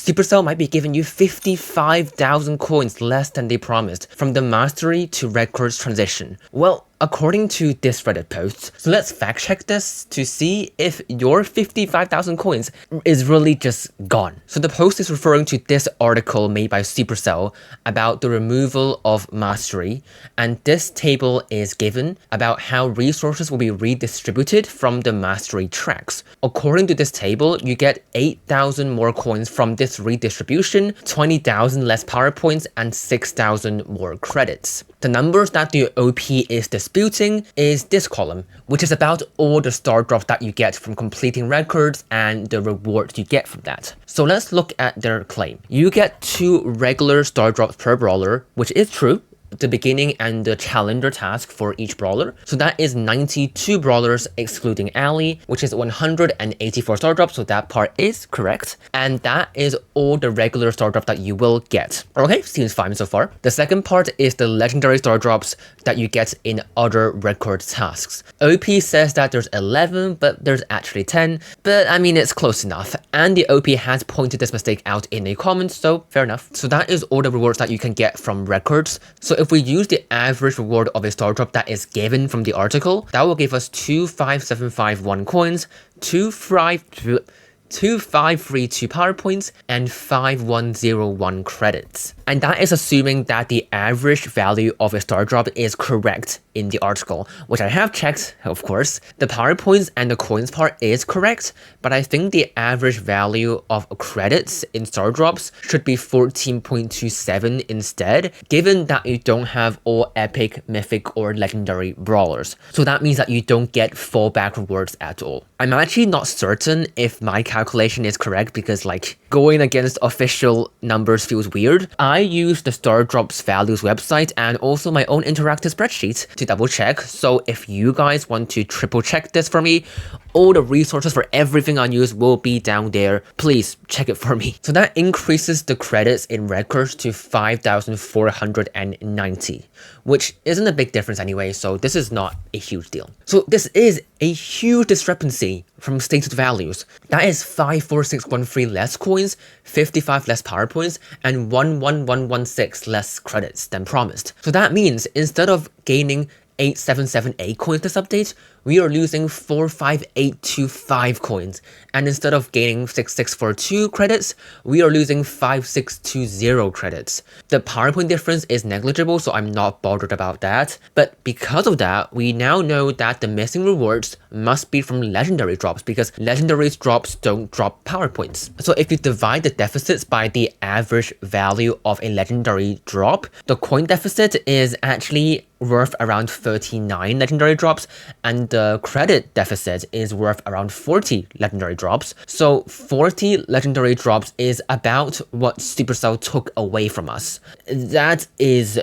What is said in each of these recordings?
Supercell might be giving you 55,000 coins less than they promised from the Mastery to Records transition. Well, according to this Reddit post, so let's fact check this to see if your 55,000 coins is really just gone. So the post is referring to this article made by Supercell about the removal of Mastery, and this table is given about how resources will be redistributed from the Mastery tracks. According to this table, you get 8,000 more coins from this redistribution, 20,000 less power points, and 6,000 more credits. The numbers that the OP is disputing is this column, which is about all the star drops that you get from completing records and the rewards you get from that. So let's look at their claim. You get 2 regular star drops per brawler, which is true. The beginning and the challenger task for each brawler. So that is 92 brawlers excluding Ali, which is 184 star drops, so that part is correct. And that is all the regular star drops that you will get. Okay, seems fine so far. The second part is the legendary star drops that you get in other record tasks. OP says that there's 11, but there's actually 10. But I mean, it's close enough. And the OP has pointed this mistake out in a comment, so fair enough. So that is all the rewards that you can get from records. So if we use the average reward of a star drop that is given from the article, that will give us 25751 coins, 2532 power points, and 5101 credits. And that is assuming that the average value of a star drop is correct in the article, which I have checked, of course. The power points and the coins part is correct, but I think the average value of credits in star drops should be 14.27 instead, given that you don't have all epic, mythic, or legendary brawlers. So that means that you don't get fallback rewards at all. I'm actually not certain if my calculation is correct because like going against official numbers feels weird. I use the Star Drops Values website and also my own interactive spreadsheet to double check. So if you guys want to triple check this for me, all the resources for everything I use will be down there. Please check it for me. So that increases the credits in records to 5,490, which isn't a big difference anyway, so this is not a huge deal. So this is a huge discrepancy from stated values. That is 54613 less coins, 55 less power points, and 11116 less credits than promised. So that means instead of gaining 8778 coins this update, we are losing 45825 coins, and instead of gaining 6642 credits, we are losing 5620 credits. The PowerPoint difference is negligible, so I'm not bothered about that, but because of that, we now know that the missing rewards must be from legendary drops, because legendary drops don't drop PowerPoints. So if you divide the deficits by the average value of a legendary drop, the coin deficit is actually worth around 39 legendary drops, and the credit deficit is worth around 40 legendary drops. So 40 legendary drops is about what Supercell took away from us. That is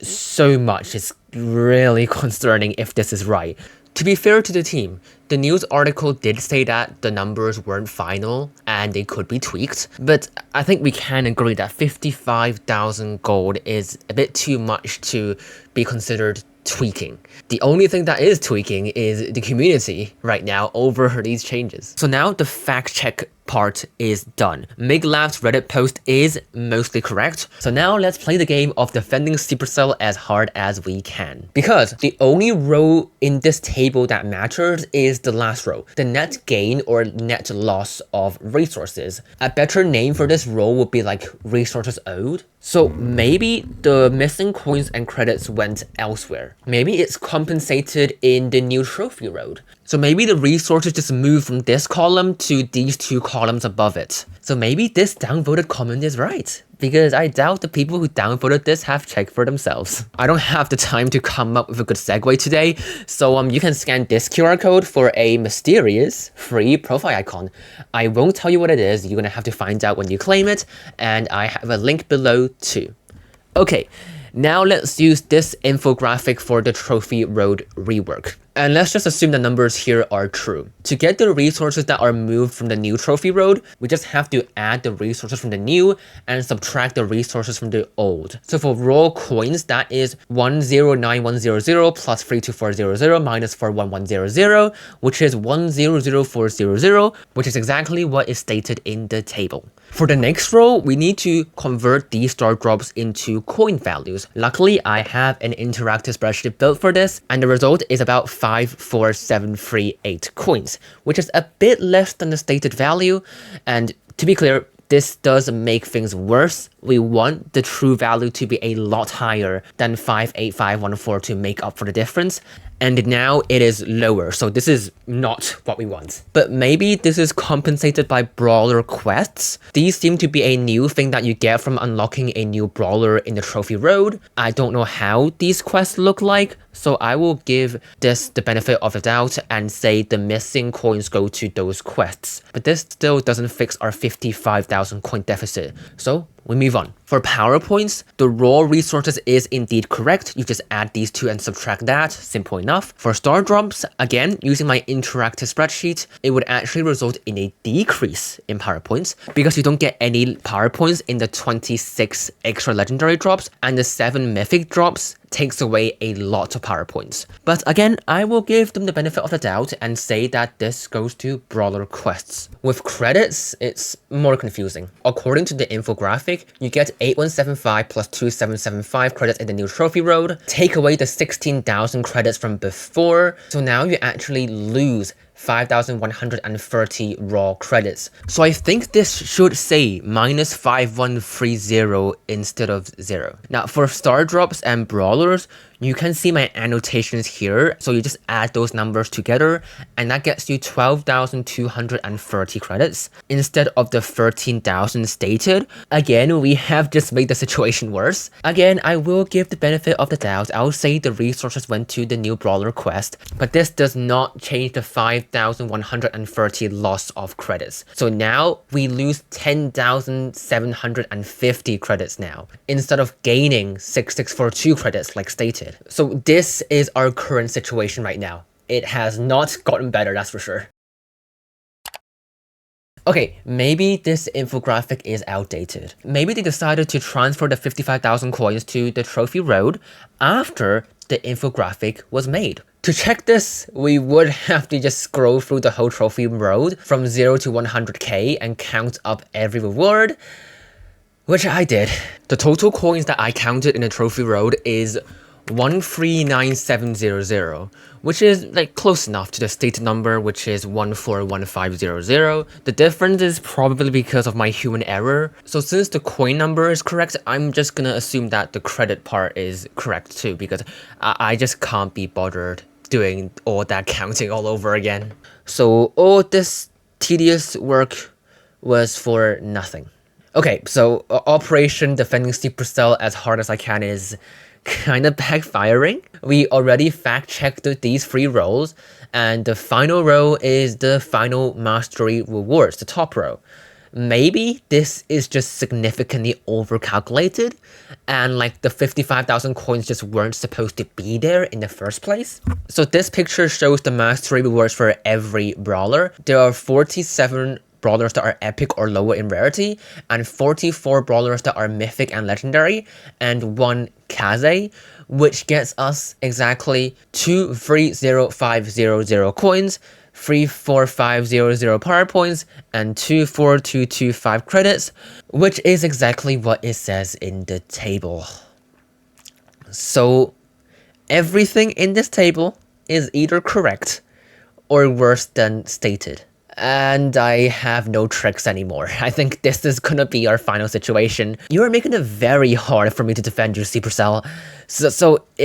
so much. It's really concerning if this is right. To be fair to the team, the news article did say that the numbers weren't final and they could be tweaked, but I think we can agree that 55,000 gold is a bit too much to be considered tweaking. The only thing that is tweaking is the community right now over these changes. So now the fact check part is done. MigLab's Reddit post is mostly correct. So now let's play the game of defending Supercell as hard as we can. Because the only row in this table that matters is the last row, the net gain or net loss of resources. A better name for this row would be like resources owed. So maybe the missing coins and credits went elsewhere. Maybe it's compensated in the new trophy road. So maybe the resources just moved from this column to these two columns above it. So maybe this downvoted comment is right, because I doubt the people who downvoted this have checked for themselves. I don't have the time to come up with a good segue today, so you can scan this QR code for a mysterious free profile icon. I won't tell you what it is, you're gonna have to find out when you claim it, and I have a link below too. Okay, now let's use this infographic for the trophy road rework. And let's just assume the numbers here are true. To get the resources that are moved from the new trophy road, we just have to add the resources from the new and subtract the resources from the old. So for raw coins, that is 109100 plus 32400 minus 41100, which is 100400, which is exactly what is stated in the table. For the next row, we need to convert these star drops into coin values. Luckily, I have an interactive spreadsheet built for this, and the result is about 54738 coins, which is a bit less than the stated value. And to be clear, this does make things worse. We want the true value to be a lot higher than 58514 to make up for the difference. And now it is lower, so this is not what we want. But maybe this is compensated by brawler quests. These seem to be a new thing that you get from unlocking a new brawler in the trophy road. I don't know how these quests look like, so I will give this the benefit of the doubt and say the missing coins go to those quests. But this still doesn't fix our 55,000 coin deficit, so we move on. For PowerPoints, the raw resources is indeed correct. You just add these two and subtract that, simple enough. For star drops, again, using my interactive spreadsheet, it would actually result in a decrease in PowerPoints because you don't get any PowerPoints in the 26 extra legendary drops, and the 7 mythic drops takes away a lot of PowerPoints. But again, I will give them the benefit of the doubt and say that this goes to brawler quests. With credits, it's more confusing. According to the infographic, you get 8175 plus 2775 credits in the new trophy road, take away the 16,000 credits from before, so now you actually lose 5,130 raw credits. So I think this should say minus 5130 instead of 0. Now for star drops and brawlers, you can see my annotations here, so you just add those numbers together and that gets you 12,230 credits instead of the 13,000 stated. Again, we have just made the situation worse. Again, I will give the benefit of the doubt. I'll say the resources went to the new brawler quest, but this does not change the 5,130 loss of credits. So now we lose 10,750 credits now instead of gaining 6642 credits like stated. So this is our current situation right now. It has not gotten better, that's for sure. Okay, maybe this infographic is outdated. Maybe they decided to transfer the 55,000 coins to the trophy road after the infographic was made. To check this, we would have to just scroll through the whole trophy road from 0 to 100k and count up every reward, which I did. The total coins that I counted in the trophy road is 139700, which is like close enough to the stated number, which is 141500. The difference is probably because of my human error. So since the coin number is correct, I'm just gonna assume that the credit part is correct too, because I just can't be bothered doing all that counting all over again. So all this tedious work was for nothing. Okay, so Operation Defending Supercell as hard as I can is kind of backfiring. We already fact-checked these 3 rows, and the final row is the final mastery rewards, the top row. Maybe this is just significantly overcalculated, and like the 55,000 coins just weren't supposed to be there in the first place. So this picture shows the mastery rewards for every brawler. There are 47 brawlers that are epic or lower in rarity, and 44 brawlers that are mythic and legendary, and 1 Kaze, which gets us exactly 230500 coins, 34500 power points, and 24225 credits, which is exactly what it says in the table. So everything in this table is either correct or worse than stated. And I have no tricks anymore. I think this is gonna be our final situation. You are making it very hard for me to defend your Supercell.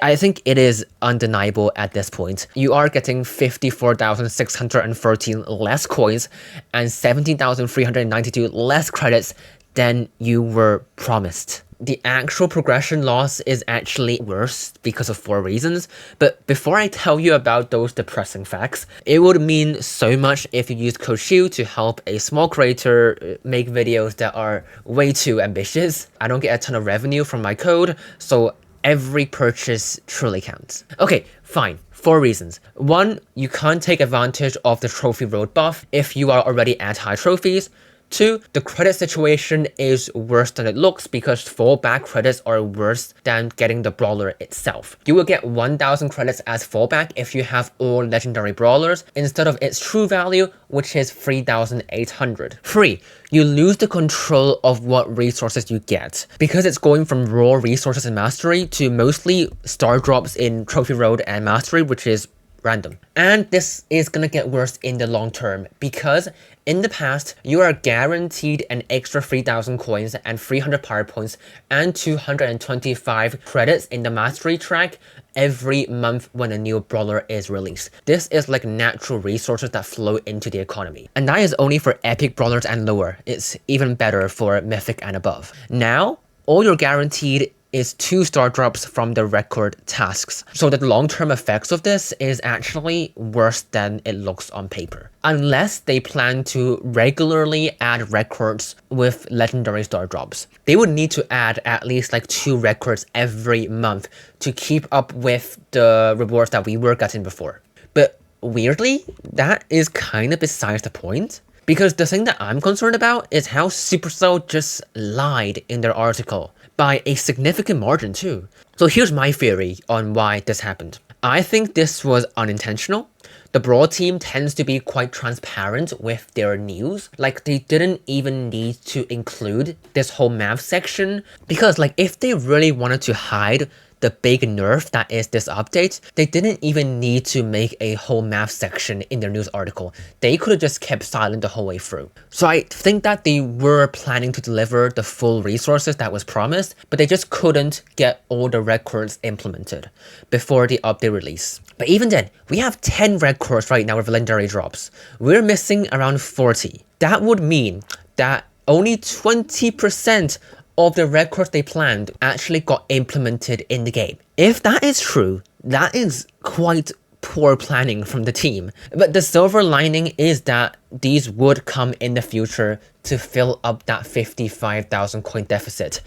I think it is undeniable at this point. You are getting 54,613 less coins and 17,392 less credits than you were promised. The actual progression loss is actually worse because of 4 reasons, but before I tell you about those depressing facts, it would mean so much if you use code Shiu to help a small creator make videos that are way too ambitious. I don't get a ton of revenue from my code, so every purchase truly counts. Okay, fine. 4 reasons. 1, you can't take advantage of the trophy road buff if you are already at high trophies. 2, the credit situation is worse than it looks because fallback credits are worse than getting the brawler itself. You will get 1000 credits as fallback if you have all legendary brawlers instead of its true value, which is 3800. 3, you lose the control of what resources you get because it's going from raw resources in Mastery to mostly star drops in Trophy Road and Mastery, which is random. And this is gonna get worse in the long term because in the past, you are guaranteed an extra 3000 coins and 300 power points and 225 credits in the Mastery track every month when a new brawler is released. This is like natural resources that flow into the economy. And that is only for epic brawlers and lower. It's even better for mythic and above. Now, all you're guaranteed is 2 star drops from the record tasks. So the long-term effects of this is actually worse than it looks on paper. Unless they plan to regularly add records with legendary star drops. They would need to add at least like 2 records every month to keep up with the rewards that we were getting before. But weirdly, that is kind of besides the point. Because the thing that I'm concerned about is how Supercell just lied in their article, by a significant margin too. So here's my theory on why this happened. I think this was unintentional. The Brawl team tends to be quite transparent with their news. Like they didn't even need to include this whole math section because like if they really wanted to hide the big nerf that is this update, they didn't even need to make a whole math section in their news article. They could have just kept silent the whole way through. So I think that they were planning to deliver the full resources that was promised, but they just couldn't get all the records implemented before the update release. But even then, we have 10 records right now with legendary drops. We're missing around 40. That would mean that only 20% of the records they planned actually got implemented in the game. If that is true, that is quite poor planning from the team. But the silver lining is that these would come in the future to fill up that 55,000 coin deficit.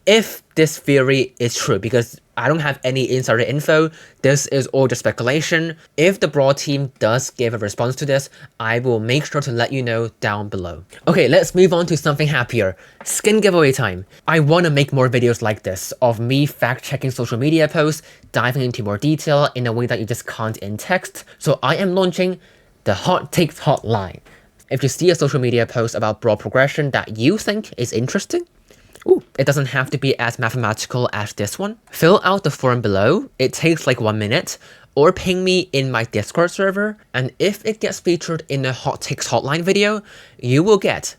If this theory is true, because I don't have any insider info, this is all just speculation. If the Brawl team does give a response to this, I will make sure to let you know down below. Okay, let's move on to something happier. Skin giveaway time. I want to make more videos like this, of me fact-checking social media posts, diving into more detail in a way that you just can't in text. So I am launching the Hot Takes Hotline. If you see a social media post about Brawl progression that you think is interesting, it doesn't have to be as mathematical as this one. Fill out the form below, it takes like 1 minute, or ping me in my Discord server, and if it gets featured in a Hot Takes Hotline video, you will get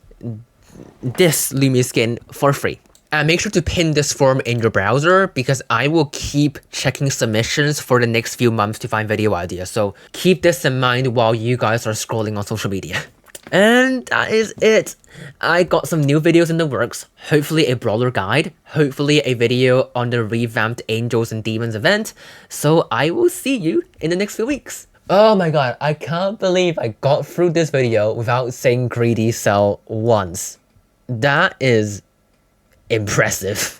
this Lumi skin for free. And make sure to pin this form in your browser because I will keep checking submissions for the next few months to find video ideas, so keep this in mind while you guys are scrolling on social media. And that is it. I got some new videos in the works, hopefully a brawler guide, hopefully a video on the revamped Angels and Demons event, so I will see you in the next few weeks. Oh my god, I can't believe I got through this video without saying greedy cell once. That is impressive.